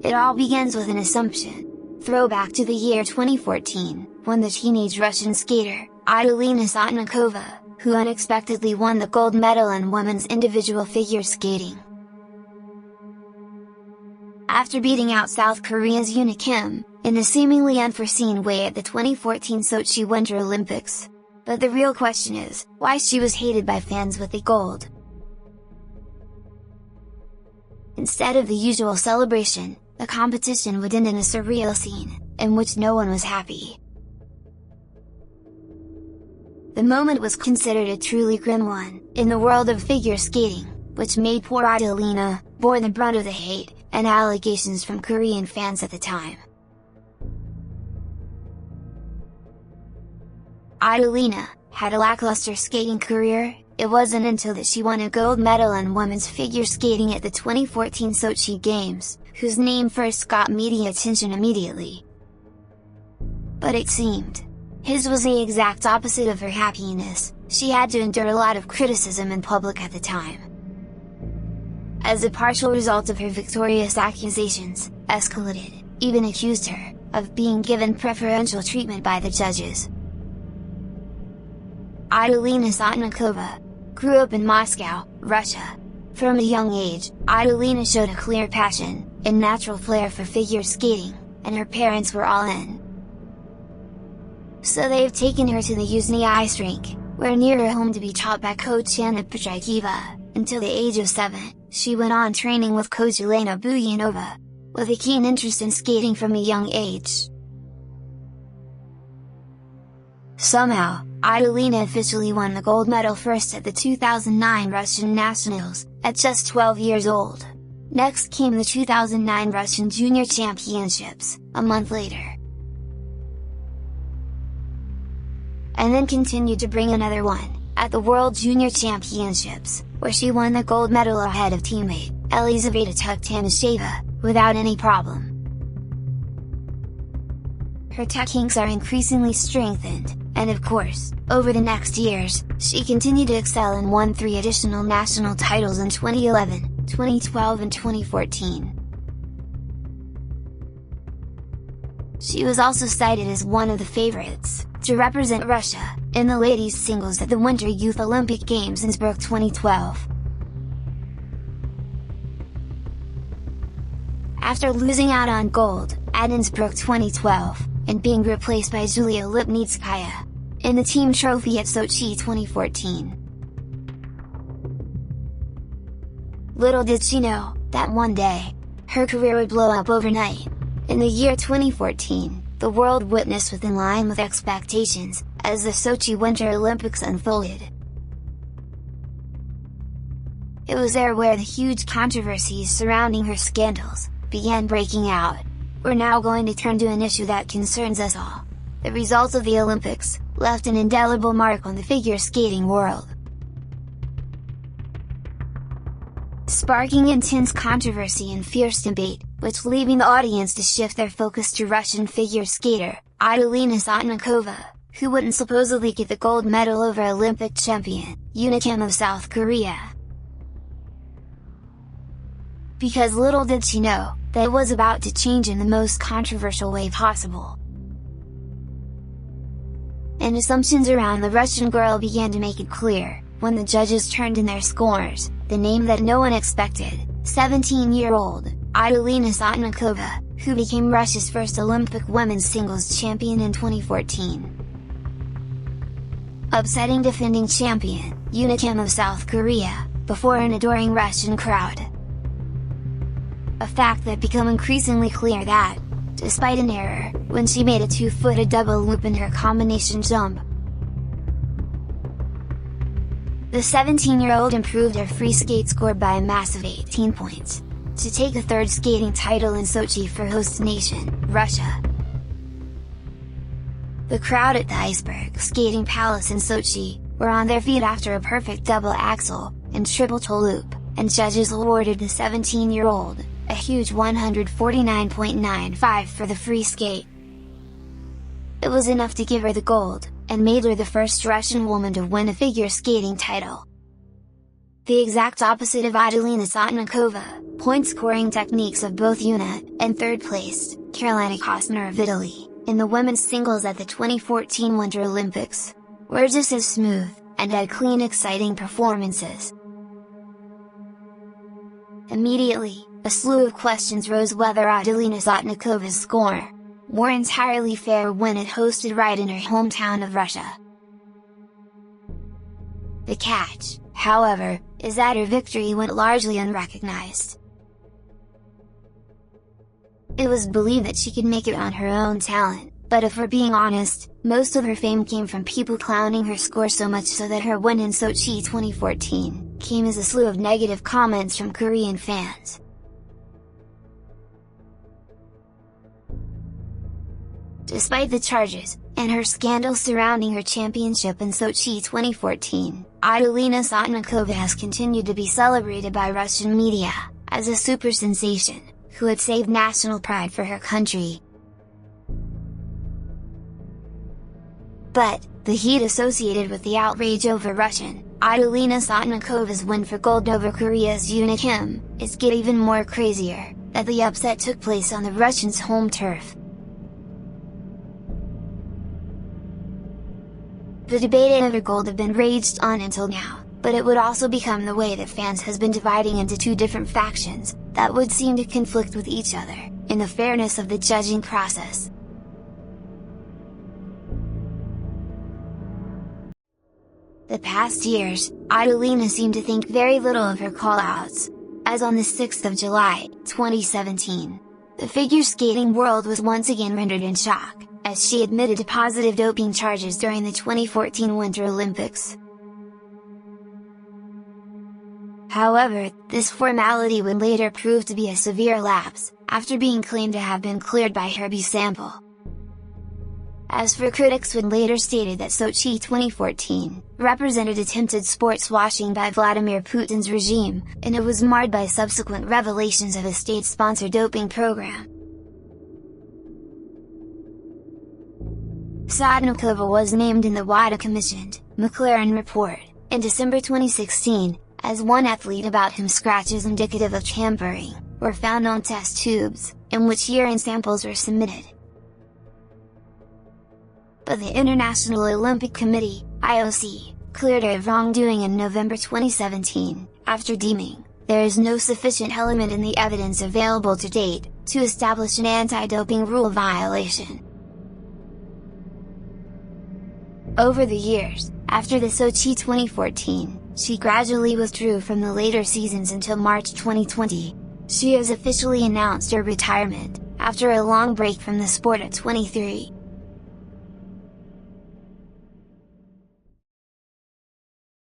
It all begins with an assumption. Throwback to the year 2014, when the teenage Russian skater, Adelina Sotnikova, who unexpectedly won the gold medal in women's individual figure skating. After beating out South Korea's Yoona Kim, in a seemingly unforeseen way at the 2014 Sochi Winter Olympics. But the real question is, why she was hated by fans with the gold. Instead of the usual celebration, the competition would end in a surreal scene, in which no one was happy. The moment was considered a truly grim one, in the world of figure skating, which made poor Adelina bore the brunt of the hate and allegations from Korean fans at the time. Adelina had a lackluster skating career. It wasn't until that she won a gold medal in women's figure skating at the 2014 Sochi Games, whose name first got media attention immediately. But it seemed, his was the exact opposite of her happiness. She had to endure a lot of criticism in public at the time. As a partial result of her victorious accusations, escalated, even accused her, of being given preferential treatment by the judges. Adelina Sotnikova grew up in Moscow, Russia. From a young age, Adelina showed a clear passion and natural flair for figure skating, and her parents were all in. So they've taken her to the Yuzhny ice rink, where near her home to be taught by coach Anna Petrikova. Until the age of 7, she went on training with coach Elena Buyanova, with a keen interest in skating from a young age. Somehow, Adelina officially won the gold medal first at the 2009 Russian Nationals, at just 12 years old. Next came the 2009 Russian Junior Championships, a month later. And then continued to bring another one, at the World Junior Championships, where she won the gold medal ahead of teammate, Elizaveta Tuktanisheva, without any problem. Her techniques are increasingly strengthened, and of course, over the next years, she continued to excel and won 3 additional national titles in 2011, 2012 and 2014. She was also cited as one of the favorites to represent Russia in the ladies' singles at the Winter Youth Olympic Games in Innsbruck 2012. After losing out on gold at Innsbruck 2012, and being replaced by Yulia Lipnitskaya in the team trophy at Sochi 2014. Little did she know that one day, her career would blow up overnight. In the year 2014, the world witnessed in line with expectations, as the Sochi Winter Olympics unfolded. It was there where the huge controversies surrounding her scandals began breaking out. We're now going to turn to an issue that concerns us all. The results of the Olympics left an indelible mark on the figure skating world, sparking intense controversy and fierce debate, which leaving the audience to shift their focus to Russian figure skater, Adelina Sotnikova, who wouldn't supposedly get the gold medal over Olympic champion, Yoona Kim of South Korea. Because little did she know, that it was about to change in the most controversial way possible. And assumptions around the Russian girl began to make it clear, when the judges turned in their scores, the name that no one expected, 17-year-old, Adelina Sotnikova, who became Russia's first Olympic women's singles champion in 2014. Upsetting defending champion, Yoona Kim of South Korea, before an adoring Russian crowd. A fact that became increasingly clear that, despite an error, when she made a 2-footed double loop in her combination jump, the 17-year-old improved her free skate score by a massive 18 points, to take a 3rd skating title in Sochi for host nation, Russia. The crowd at the Iceberg Skating Palace in Sochi were on their feet after a perfect double axel and triple toe loop, and judges awarded the 17-year-old a huge 149.95 for the free skate. It was enough to give her the gold, and made her the first Russian woman to win a figure skating title. The exact opposite of Adelina Sotnikova, point-scoring techniques of both Una, and third-placed, Carolina Kostner of Italy, in the women's singles at the 2014 Winter Olympics, were just as smooth, and had clean exciting performances. Immediately, a slew of questions rose whether Adelina SOTNIKOVA's score were entirely fair when it hosted right in her hometown of Russia. The catch, however, is that her victory went largely unrecognized. It was believed that she could make it on her own talent, but if we're being honest, most of her fame came from people clowning her score, so much so that her win in Sochi 2014 came as a slew of negative comments from Korean fans. Despite the charges, and her scandal surrounding her championship in Sochi 2014, Adelina SOTNIKOVA has continued to be celebrated by Russian media as a super sensation, who had saved national pride for her country. But, the heat associated with the outrage over Adelina SOTNIKOVA's win for gold over Korea's Una Kim, is get even more crazier, that the upset took place on the Russians' home turf. The debate over gold had been raged on until now, but it would also become the way that fans has been dividing into two different factions, that would seem to conflict with each other, in the fairness of the judging process. The past years, Adelina seemed to think very little of her call-outs, as on the 6th of July, 2017, the figure skating world was once again rendered in shock, as she admitted to positive doping charges during the 2014 Winter Olympics. However, this formality would later prove to be a severe lapse, after being claimed to have been cleared by her B sample. As for critics, would later stated that Sochi 2014 represented attempted sports washing by Vladimir Putin's regime, and it was marred by subsequent revelations of a state-sponsored doping program. SOTNIKOVA was named in the WADA-commissioned McLaren report, in December 2016, as one athlete about whom scratches indicative of tampering were found on test tubes, in which urine samples were submitted. But the International Olympic Committee, IOC, cleared her of wrongdoing in November 2017, after deeming there is no sufficient element in the evidence available to date to establish an anti-doping rule violation. Over the years, after the Sochi 2014, she gradually withdrew from the later seasons until March 2020. She has officially announced her retirement, after a long break from the sport at 23.